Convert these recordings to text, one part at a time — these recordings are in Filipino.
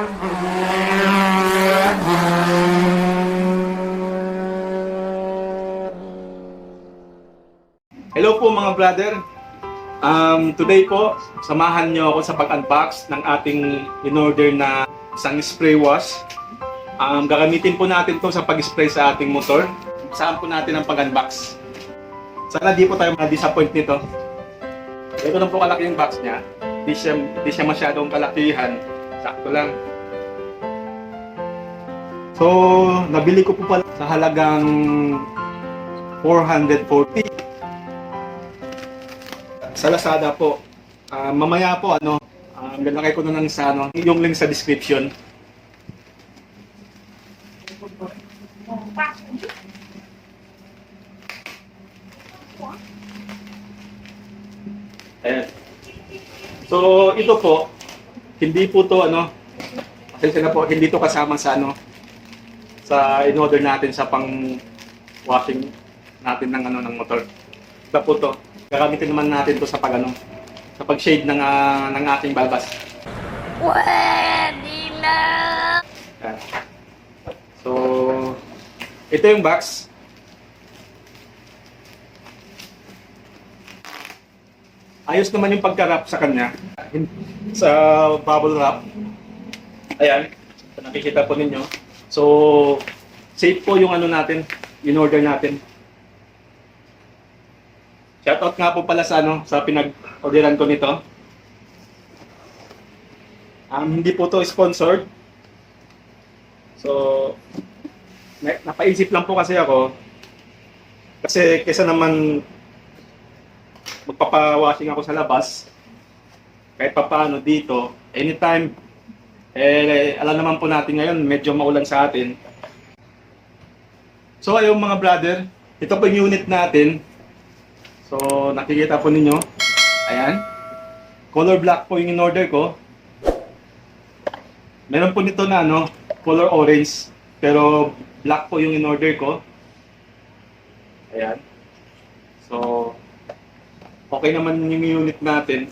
Hello po mga brother. Today po, samahan nyo ako sa pag-unbox ng ating in-order na isang spray wash. Gagamitin po natin to sa pag-spray sa ating motor. Saan po natin ang pag-unbox. Sana di po tayo ma-disappoint nito. Ito lang po kalaki yung box niya. Di siya masyadong kalakihan. Sakto lang. So, nabili ko po pala sa halagang 440. Sa Lazada po. Mamaya po lalagay ko na lang sa yung link sa description. Ayan. So ito po, hindi po to pasensya na po, hindi to kasama sa sa in-order natin sa pang washing natin ng motor. Ito po to. Gagamitin naman natin to sa sa pag-shade ng ating balbas. Pwede na! Ayan. So, ito yung box. Ayos naman yung pagka-wrap sa kanya. Sa bubble wrap. Ayan. Nakikita po ninyo. So, safe po yung natin, in-order natin. Shoutout nga po pala sa sa pinag-orderan ko nito. Hindi po to sponsored. So, napaisip lang po kasi ako. Kasi kesa naman magpapa-washing ako sa labas, kahit papaano dito, anytime, alam naman po natin ngayon, medyo maulan sa atin. So ayun mga brother, ito po yung unit natin. So nakikita po ninyo, ayan, color black po yung in-order ko. Meron po nito na color orange, pero black po yung in-order ko. Ayan. So okay naman yung unit natin.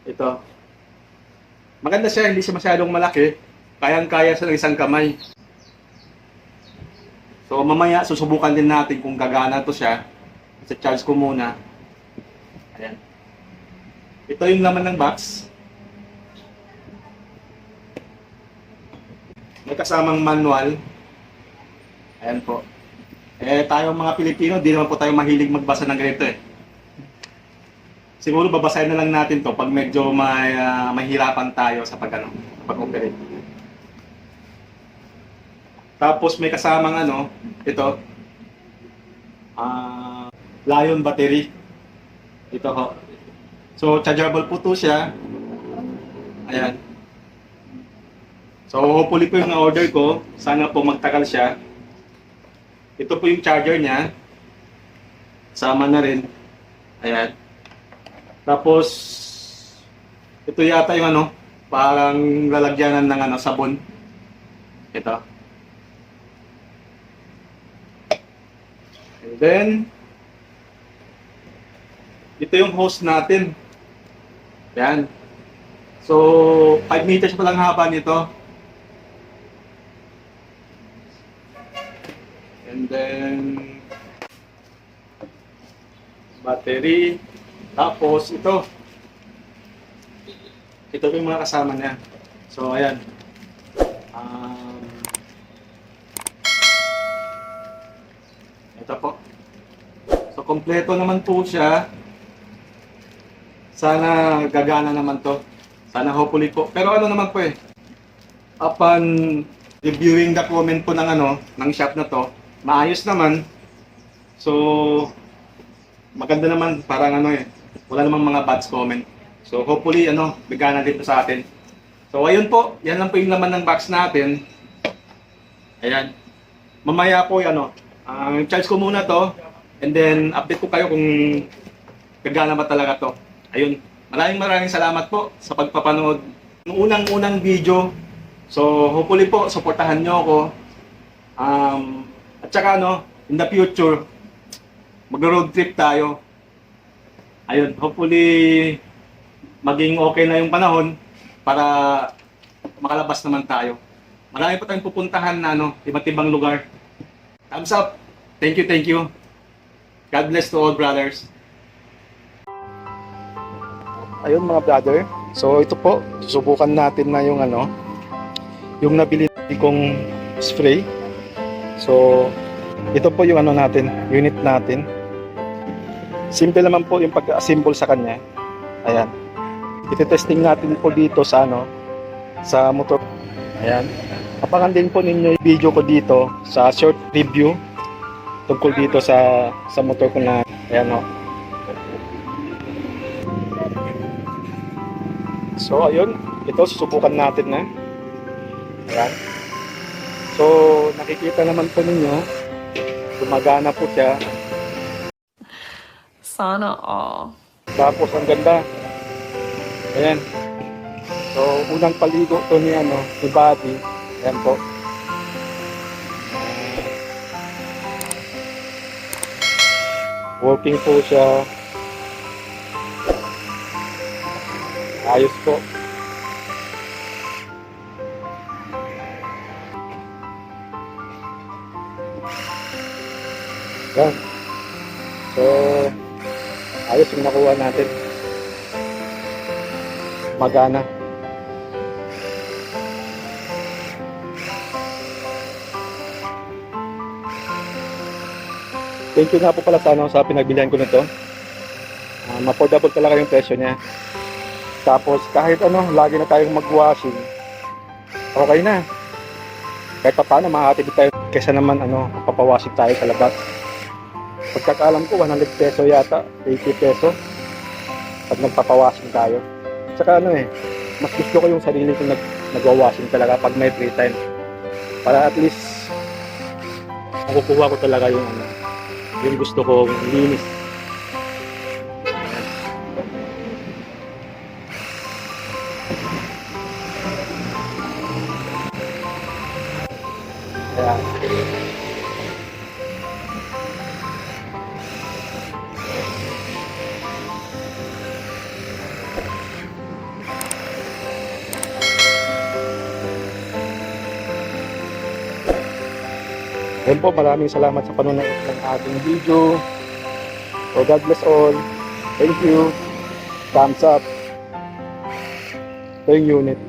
Ito. Maganda siya, hindi siya masyadong malaki. Kayang-kaya sa isang kamay. So mamaya susubukan din natin kung gagana to siya. Sa charge ko muna. Ayan. Ito yung laman ng box. May kasamang manual. Ayan po. Tayong mga Pilipino, di naman po tayo mahilig magbasa ng ganito . Siguro babasahin na lang natin to pag medyo mahirapan tayo sa pag-operate. Tapos may kasamang ito. Lion battery. Ito ho. So chargeable po to siya. Ayan. So hopefully po yung order ko, sana po magtagal siya. Ito po yung charger niya. Sama na rin. Ayan. Tapos, ito yata yung parang lalagyanan ng sabon. Ito. And then, ito yung hose natin. Ayan. So, 5 meters pa lang haba nito. And then battery. Tapos ito yung mga kasama niya. So ayan. Ito po. So kompleto naman po siya. Sana gagana naman to. Sana hopefully po. Pero naman po upon reviewing the comment po ng shop na to, maayos naman. So, maganda naman, parang wala namang mga bad comment. So, hopefully, bigana dito sa atin. So, ayun po, yan lang po yung laman ng box natin. Ayan. Mamaya po, charge ko muna to, and then, update ko kayo kung gagana ba talaga to. Ayun. Maraming salamat po sa pagpapanood ng unang video. So, hopefully po, supportahan nyo ako. At saka in the future, mag-road trip tayo. Ayun, hopefully maging okay na yung panahon para makalabas naman tayo. Marami pa tayong pupuntahan na iba't ibang lugar. Thumbs up. Thank you, thank you. God bless to all brothers. Ayun mga brother. So ito po, susubukan natin na yung yung nabili kong spray. So ito po yung natin, unit natin. Simple naman po yung pag-assemble sa kanya. Ayan. Ite-testing natin po dito sa sa motor. Ayan. Abangan din po ninyo yung video ko dito sa short review tungkol dito sa motor ko na ayan o. So ayun, ito susubukan natin na. Ayan. So nakikita naman po ninyo, gumagana po siya. Sana all. Tapos ang ganda. Ayan. So unang paligo to ni ni body. Ayan po. Working po siya. Ayos po. Yan. So, ayos yung nakuha natin. Magana. Thank you nga po pala sa pinagbilihan ko nito. Affordable talaga yung presyo niya. Tapos kahit lagi na tayong mag-washing, okay na. Kahit pa paano makakatid tayo kaysa naman papawashing tayo sa labas. Pagkakaalam ko 100 peso yata, 80 peso pag nagpapawashing tayo. Tsaka mas gusto ko yung sarili kong nagwa-washing talaga pag may free time. Para at least makukuha ko talaga yung gusto kong linis. Ayan. Ayun po, maraming salamat sa panonood ng ating video. So God bless all. Thank you. Thumbs up. Ito yung unit.